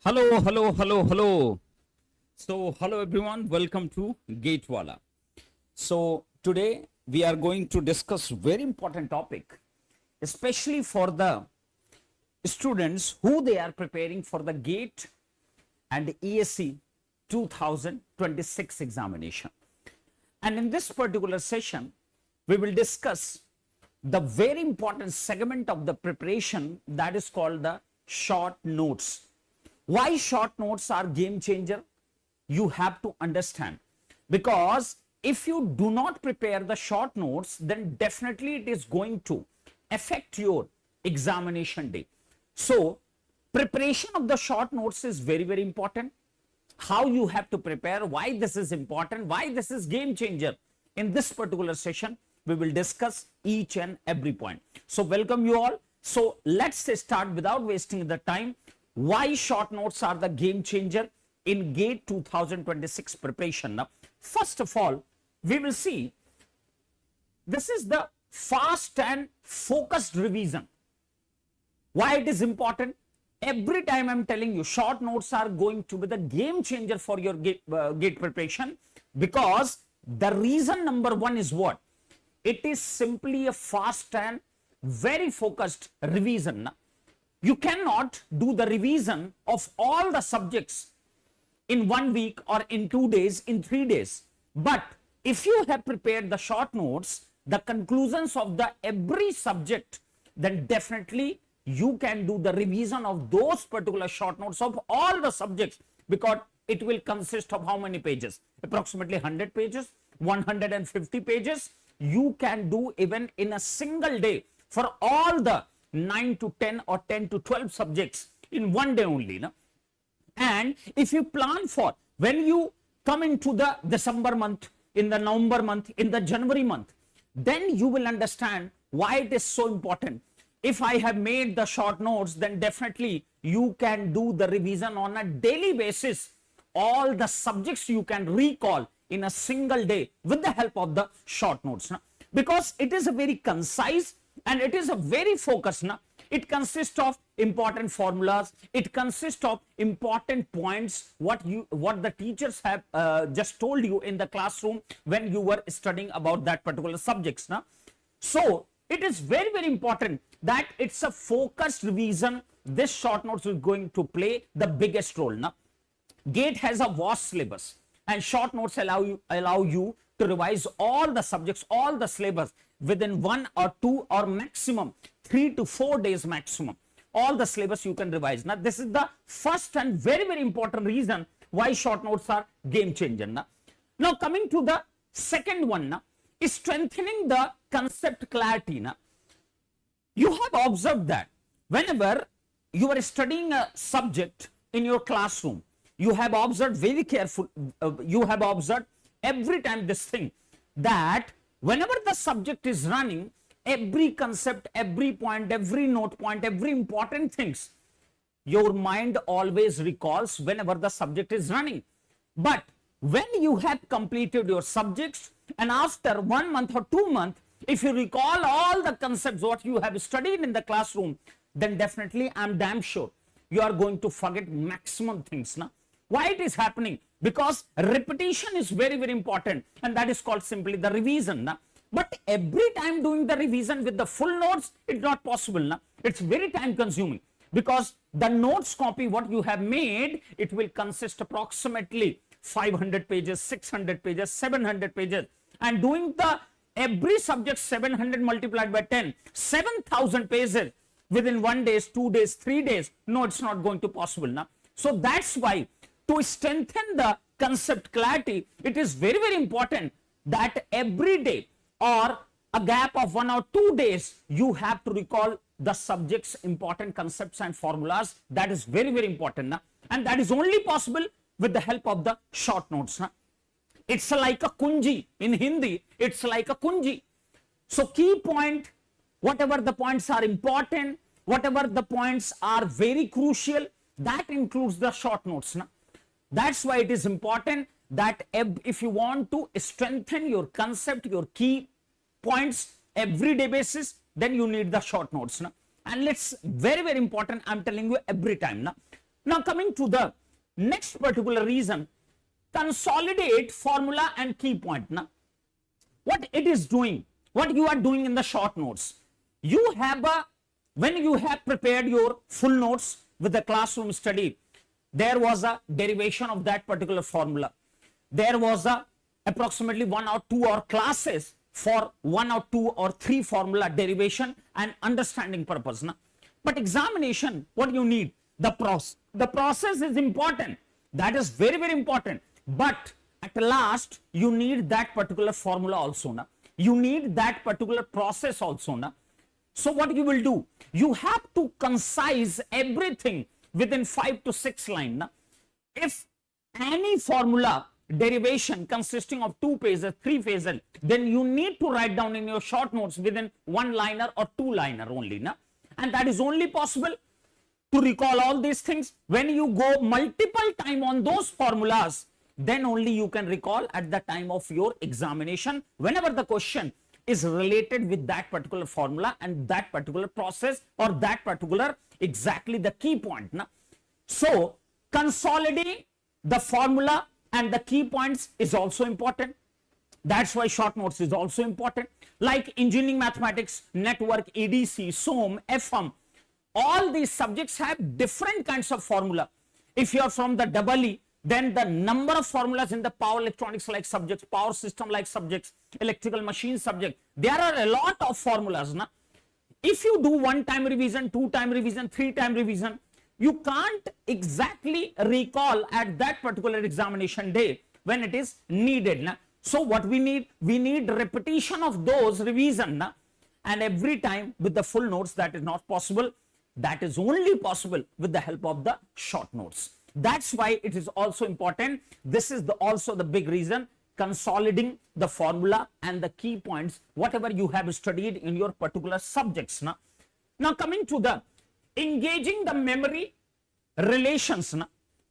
Hello. So, hello everyone, welcome to Wallah. So, today we are going to discuss very important topic, especially for the students who they are preparing for the GATE and ESE 2026 examination. And in this particular session, we will discuss the very important segment of the preparation that is called the short notes. Why short notes are game changer? You have to understand, because if you do not prepare the short notes, then definitely it is going to affect your examination day. So preparation of the short notes is very important. How you have to prepare, why this is important, why this is game changer. In this particular session, we will discuss each and every point. So welcome you all. So let's start without wasting the time. Why short notes are the game changer in GATE 2026 preparation. Now, first of all, we will see this is the fast and focused revision. Why it is important? Every time I'm telling you, short notes are going to be the game changer for your GATE preparation, because the reason number one is what? It is simply a fast and very focused revision. You cannot do the revision of all the subjects in 1 week or in 2 days, in 3 days. But if you have prepared the short notes, the conclusions of the every subject, then definitely you can do the revision of those particular short notes of all the subjects, because it will consist of how many pages? Approximately 100 pages, 150 pages. You can do even in a single day for all the 9 to 10 or 10 to 12 subjects in 1 day only. No? And if you plan for, when you come into the December month, in the November month, in the January month, then you will understand why it is so important. If I have made the short notes, then definitely you can do the revision on a daily basis. All the subjects you can recall in a single day with the help of the short notes. No? Because it is a very concise and it is a very focused. No? It consists of important formulas. It consists of important points, what the teachers have just told you in the classroom when you were studying about that particular subjects. No? So it is very important that it's a focused revision. This short notes is going to play the biggest role. No? GATE has a vast syllabus, and short notes allow you to revise all the subjects, all the syllabus within 1 or 2 or maximum 3 to 4 days maximum. All the syllabus you can revise. Now, this is the first and very important reason why short notes are game changer. Now coming to the second one, is strengthening the concept clarity. You have observed that whenever you are studying a subject in your classroom, you have observed very careful, you have observed every time this thing, that whenever the subject is running, every concept, every point, every note point, every important things, your mind always recalls whenever the subject is running. But when you have completed your subjects, and after 1 month or 2 months, if you recall all the concepts what you have studied in the classroom, then definitely I'm damn sure you are going to forget maximum things. Now, why it is happening? Because repetition is very important, and that is called simply the revision. Now, but every time doing the revision with the full notes, it's not possible. Now, it's very time consuming, because the notes copy what you have made, it will consist approximately 500 pages, 600 pages, 700 pages, and doing the every subject 700 multiplied by 10, 7,000 pages within 1 day, 2 days, 3 days. No, it's not going to possible. Now, so that's why to strengthen the concept clarity, it is very important that every day or a gap of 1 or 2 days, you have to recall the subject's important concepts and formulas. That is very important. And that is only possible with the help of the short notes. It's like a kunji. In Hindi, it's like a kunji. So key point, whatever the points are important, whatever the points are very crucial, that includes the short notes. That's why it is important that if you want to strengthen your concept, your key points everyday basis, then you need the short notes. And it's very important, I'm telling you every time. Now coming to the next particular reason, consolidate formula and key point. Now, what it is doing, what you are doing in the short notes, you have when you have prepared your full notes with the classroom study, there was a derivation of that particular formula. There was approximately 1 or 2 or classes for 1 or 2 or 3 formula derivation and understanding purpose. Na? But examination, what you need? The process. The process is important. That is very, very important. But at last, you need that particular formula also. Na? You need that particular process also. Na? So what you will do? You have to concise everything within 5 to 6 lines. Na? If any formula derivation consisting of 2 pages, 3 pages, then you need to write down in your short notes within 1 liner or 2 liner only. Na? And that is only possible to recall all these things when you go multiple time on those formulas, then only you can recall at the time of your examination whenever the question is related with that particular formula and that particular process or that particular exactly the key point. Na? So consolidating the formula and the key points is also important. That's why short notes is also important. Like engineering mathematics, network, ADC, SOM, FM, all these subjects have different kinds of formula. If you are from the EE, then the number of formulas in the power electronics like subjects, power system like subjects, electrical machine subject, there are a lot of formulas. Na? If you do 1-time revision, 2-time revision, 3-time revision, you can't exactly recall at that particular examination day when it is needed. Na? So what we need repetition of those revision. Na? And every time with the full notes, that is not possible. That is only possible with the help of the short notes. That's why it is also important. This is also the big reason, consolidating the formula and the key points, whatever you have studied in your particular subjects. Now coming to the engaging the memory relations,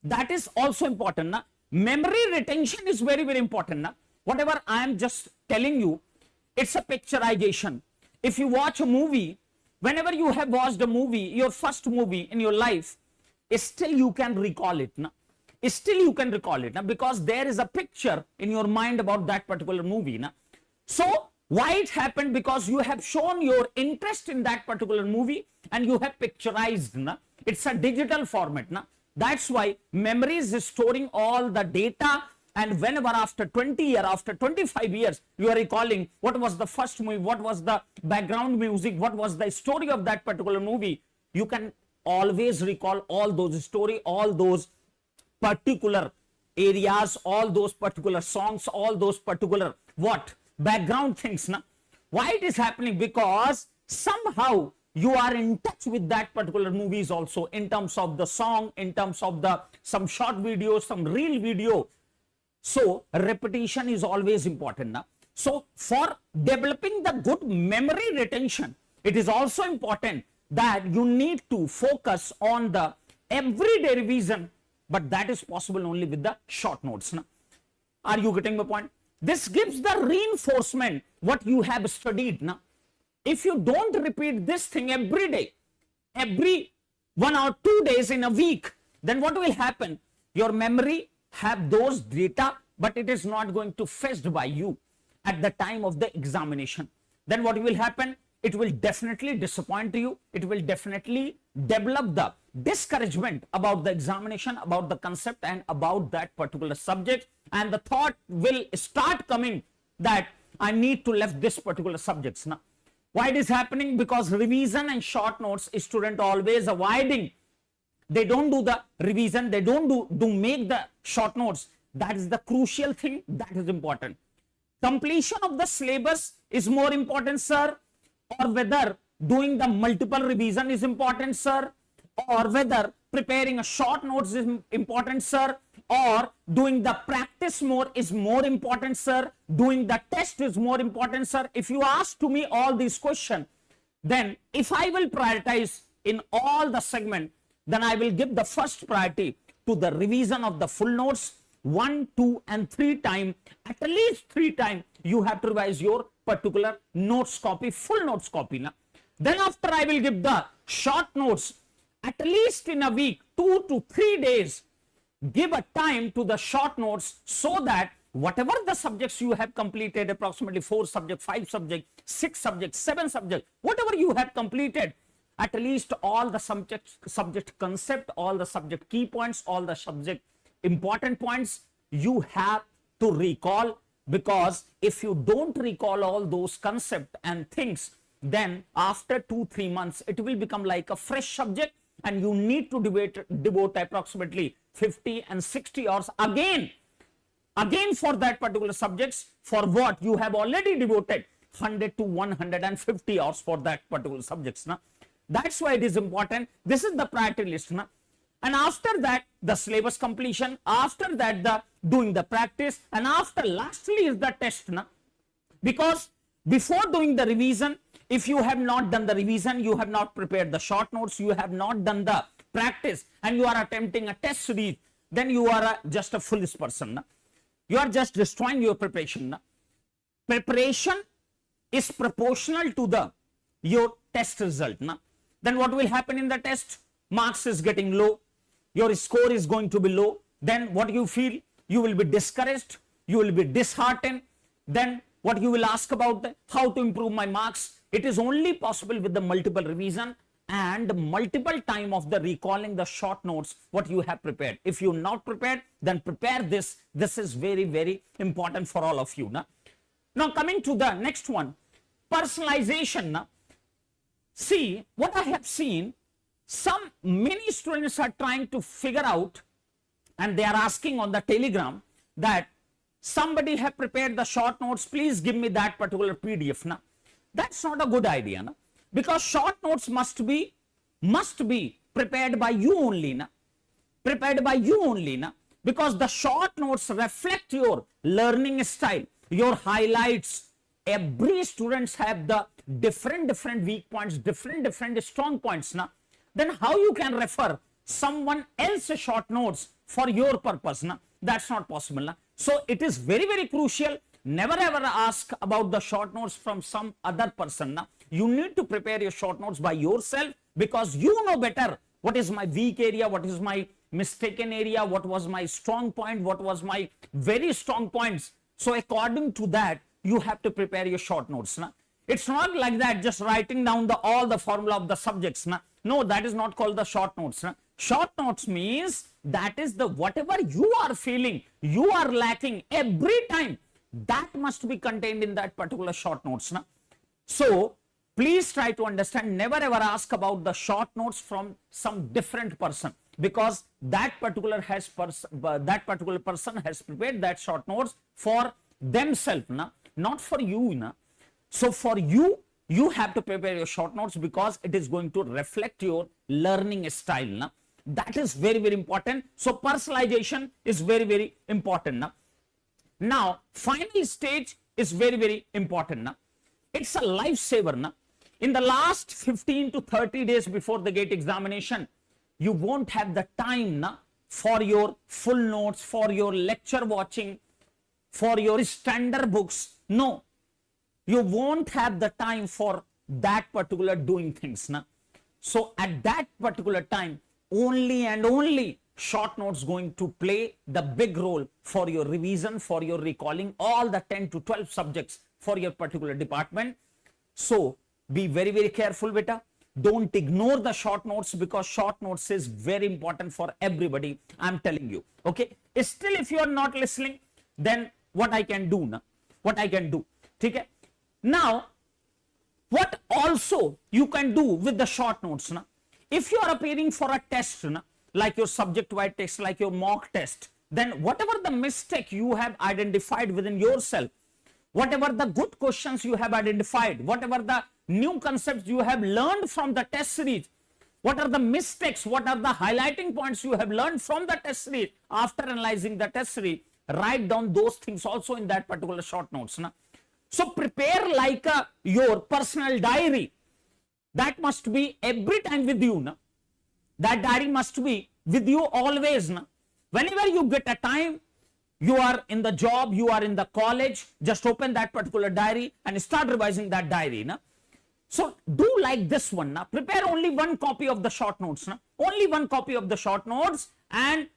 that is also important. Memory retention is very, very important. Whatever I am just telling you, it's a picturization. If you watch a movie, whenever you have watched a movie, your first movie in your life, still you can recall it. Still you can recall it because there is a picture in your mind about that particular movie. So why it happened? Because you have shown your interest in that particular movie and you have picturized. It's a digital format. That's why memory is storing all the data, and whenever after 20 years, after 25 years, you are recalling what was the first movie, what was the background music, what was the story of that particular movie, you can always recall all those story, all those particular areas, all those particular songs, all those particular background things. Why it is happening? Because somehow you are in touch with that particular movies also, in terms of the song, in terms of the some short video, some real video. So repetition is always important. So for developing the good memory retention, it is also important that you need to focus on the everyday revision, but that is possible only with the short notes. Are you getting the point? This gives the reinforcement what you have studied. If you don't repeat this thing every day, every 1 or 2 days in a week, then what will happen? Your memory have those data, but it is not going to fetched by you at the time of the examination. Then what will happen? It will definitely disappoint you. It will definitely develop the discouragement about the examination, about the concept and about that particular subject. And the thought will start coming that I need to left this particular subjects. Now, why it is happening? Because revision and short notes, student always avoiding. They don't do the revision. They don't make the short notes. That is the crucial thing. That is important. Completion of the syllabus is more important, sir. Or whether doing the multiple revision is important, sir, or whether preparing a short notes is important, sir, or doing the practice more is more important, sir, doing the test is more important, sir. If you ask to me all these questions, then if I will prioritize in all the segment, then I will give the first priority to the revision of the full notes. 1, 2 and 3 times, at least 3 times you have to revise your particular notes copy, full notes copy. Then after I will give the short notes at least in a week, 2 to 3 days, give a time to the short notes so that whatever the subjects you have completed, approximately 4 subjects, 5 subjects, 6 subjects, 7 subjects, whatever you have completed, at least all the subject concept, all the subject key points, all the subject important points, you have to recall, because if you don't recall all those concepts and things, then after 2-3 months, it will become like a fresh subject, and you need to devote approximately 50 and 60 hours again for that particular subjects, for what you have already devoted 100 to 150 hours for that particular subjects. That's why it is important. This is the priority list. And after that, the syllabus completion, after that, the doing the practice, and after lastly is the test. Because before doing the revision, if you have not done the revision, you have not prepared the short notes, you have not done the practice, and you are attempting a test series, then you are just a foolish person. You are just destroying your preparation. Preparation is proportional to your test result. Then what will happen in the test? Marks is getting low, your score is going to be low. Then what you feel? You will be discouraged, you will be disheartened. Then what you will ask about how to improve my marks? It is only possible with the multiple revision and multiple time of the recalling the short notes what you have prepared. If you're not prepared, then prepare this. This is very, very important for all of you. Now coming to the next one, personalization. See, what I have seen, many students are trying to figure out, and they are asking on the Telegram that somebody have prepared the short notes, please give me that particular PDF. That's not a good idea, because short notes must be prepared by you only, because the short notes reflect your learning style, your highlights. Every students have the different weak points, different strong points. Then how you can refer someone else's short notes for your purpose? That's not possible. So it is very, very crucial. Never ever ask about the short notes from some other person. You need to prepare your short notes by yourself, because you know better what is my weak area, what is my mistaken area, what was my strong point, what was my very strong points. So according to that, you have to prepare your short notes. It's not like that, just writing down all the formula of the subjects. No, that is not called the short notes. Short notes means that is the whatever you are feeling, you are lacking every time, that must be contained in that particular short notes. So please try to understand, never ever ask about the short notes from some different person, because that particular person has prepared that short notes for themselves, not for you. So for you, you have to prepare your short notes, because it is going to reflect your learning style. That is very, very important. So personalization is very, very important. Now final stage is very, very important. It's a lifesaver. In the last 15 to 30 days before the GATE examination, you won't have the time for your full notes, for your lecture watching, for your standard books. No, you won't have the time for that particular doing things. So at that particular time, only and only short notes going to play the big role for your revision, for your recalling all the 10 to 12 subjects for your particular department. So be very, very careful, beta. Don't ignore the short notes, because short notes is very important for everybody, I'm telling you. Okay, still if you are not listening, then what I can do okay? Now what also you can do with the short notes, if you are appearing for a test, like your subject wide test, like your mock test, then whatever the mistake you have identified within yourself, whatever the good questions you have identified, whatever the new concepts you have learned from the test series, what are the mistakes, what are the highlighting points you have learned from the test series, after analyzing the test series, write down those things also in that particular short notes. So prepare like your personal diary. That must be every time with you. That diary must be with you always. Whenever you get a time, you are in the job, you are in the college, just open that particular diary and start revising that diary. So do like this one. Now prepare only one copy of the short notes. Now only one copy of the short notes, and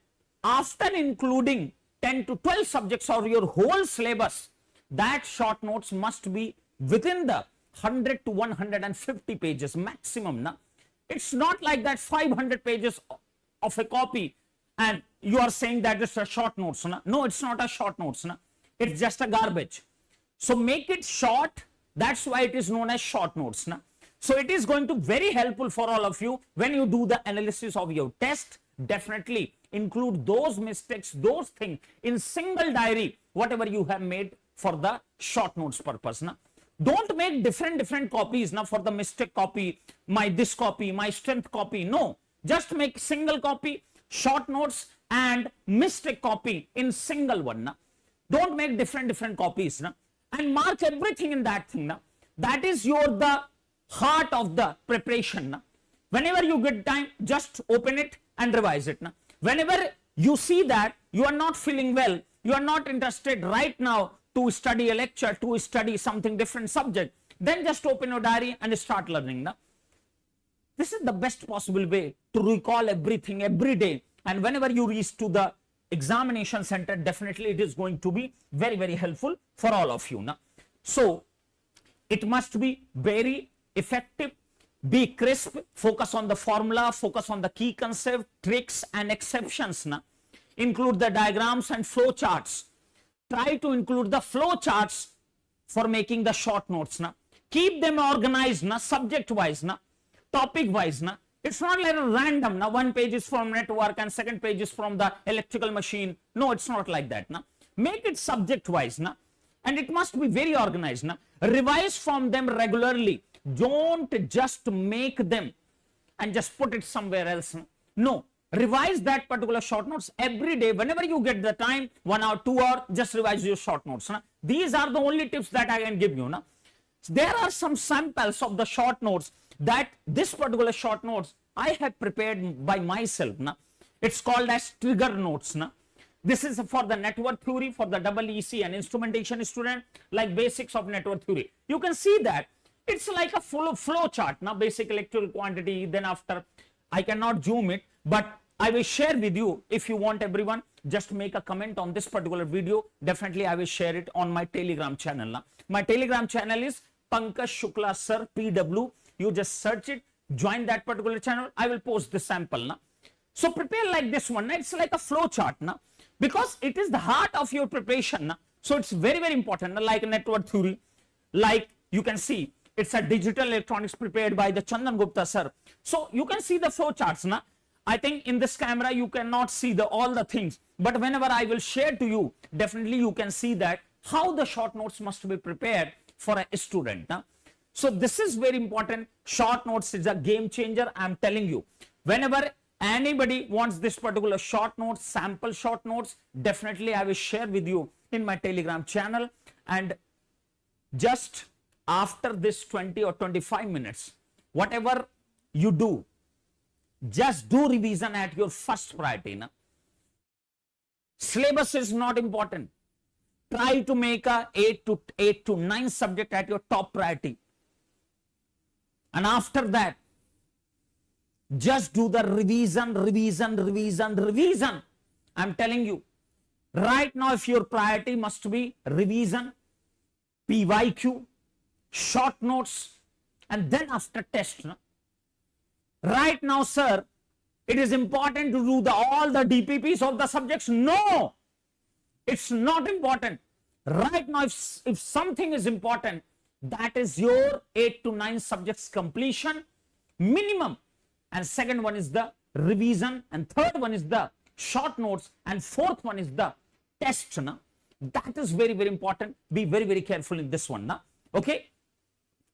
after including 10 to 12 subjects or your whole syllabus, that short notes must be within the 100 to 150 pages maximum. Now it's not like that 500 pages of a copy and you are saying that it's a short notes. No, it's not a short notes. It's just a garbage. So make it short. That's why it is known as short notes. So it is going to very helpful for all of you when you do the analysis of your test. Definitely include those mistakes, those things in single diary, whatever you have made for the short notes purpose. Don't make different copies for the mistake copy, this copy, my strength copy. No, just make single copy, short notes and mistake copy in single one. Don't make different copies. And mark everything in that thing. That is the heart of the preparation. Whenever you get time, just open it and revise it. Whenever you see that you are not feeling well, you are not interested right now to study a lecture, to study something different subject, then just open your diary and start learning. This is the best possible way to recall everything every day. And whenever you reach to the examination center, definitely it is going to be very helpful for all of you. So it must be very effective, be crisp, focus on the formula, focus on the key concept, tricks and exceptions. Include the diagrams and flow charts. Try to include the flow charts for making the short notes. Keep them organized, subject wise, topic wise. It's not like a random. One page is from network and second page is from the electrical machine. No, it's not like that. Make it subject wise. And it must be very organized. Revise from them regularly. Don't just make them and just put it somewhere else. No, revise that particular short notes every day. Whenever you get the time, 1 hour, 2 hours, just revise your short notes. These are the only tips that I can give you. There are some samples of the short notes that this particular short notes I have prepared by myself. It's called as trigger notes. This is for the network theory, for the EEC and instrumentation student, like basics of network theory. You can see that it's like a full flow chart. Basic electrical quantity, then after I cannot zoom it, but I will share with you. If you want, everyone, just make a comment on this particular video. Definitely I will share it on my Telegram channel. My Telegram channel is Pankaj Shukla Sir PW. You just search it, join that particular channel. I will post the sample. So prepare like this one. It's like a flow chart, because it is the heart of your preparation. So it's very important. Like network theory, like you can see, it's a digital electronics prepared by the Chandan Gupta sir. So you can see the flow charts. I think in this camera you cannot see all the things, but whenever I will share to you, definitely you can see that how the short notes must be prepared for a student. So this is very important. Short notes is a game changer. I'm telling you, whenever anybody wants this particular short notes, sample short notes, definitely I will share with you in my Telegram channel. And just after this 20 or 25 minutes, whatever you do, just do revision at your first priority. Syllabus is not important. Try to make a 8 to 9 subject at your top priority. And after that, just do the revision. I'm telling you, right now, if your priority must be revision, PYQ, short notes, and then after test. Right now, sir, it is important to do all the DPPs of the subjects. No, it's not important. Right now, if something is important, that is your 8 to 9 subjects completion minimum. And second one is the revision, and third one is the short notes, and fourth one is the test. That is very important. Be very careful in this one. Okay,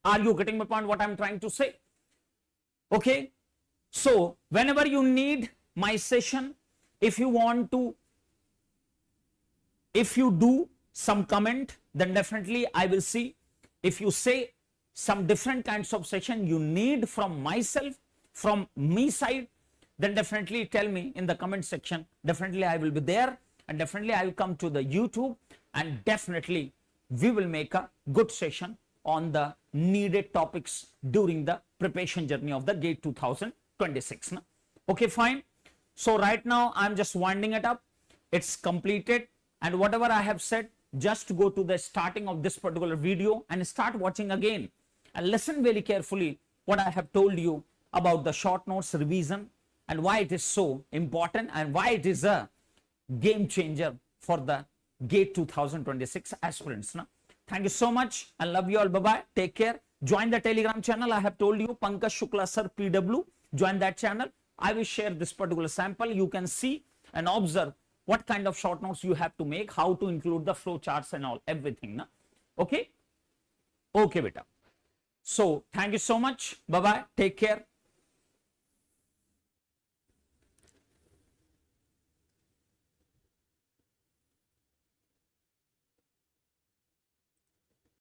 are you getting my point, what I'm trying to say? Okay, so whenever you need my session, if you do some comment, then definitely I will see. If you say some different kinds of session you need from myself, from me side, then definitely tell me in the comment section. Definitely I will be there, and definitely I will come to the YouTube, and definitely we will make a good session on the needed topics during the preparation journey of the GATE 2026. Na? Okay, fine. So right now I'm just winding it up. It's completed, and whatever I have said, just go to the starting of this particular video and start watching again and listen very carefully what I have told you about the short notes revision and why it is so important and why it is a game changer for the GATE 2026 aspirants. Na? Thank you so much and love you all. Bye-bye. Take care. Join the Telegram channel. I have told you, Pankaj Shukla Sir PW. Join that channel. I will share this particular sample. You can see and observe what kind of short notes you have to make, how to include the flow charts and all, everything. Na? Okay? Okay, beta. So, thank you so much. Bye-bye. Take care.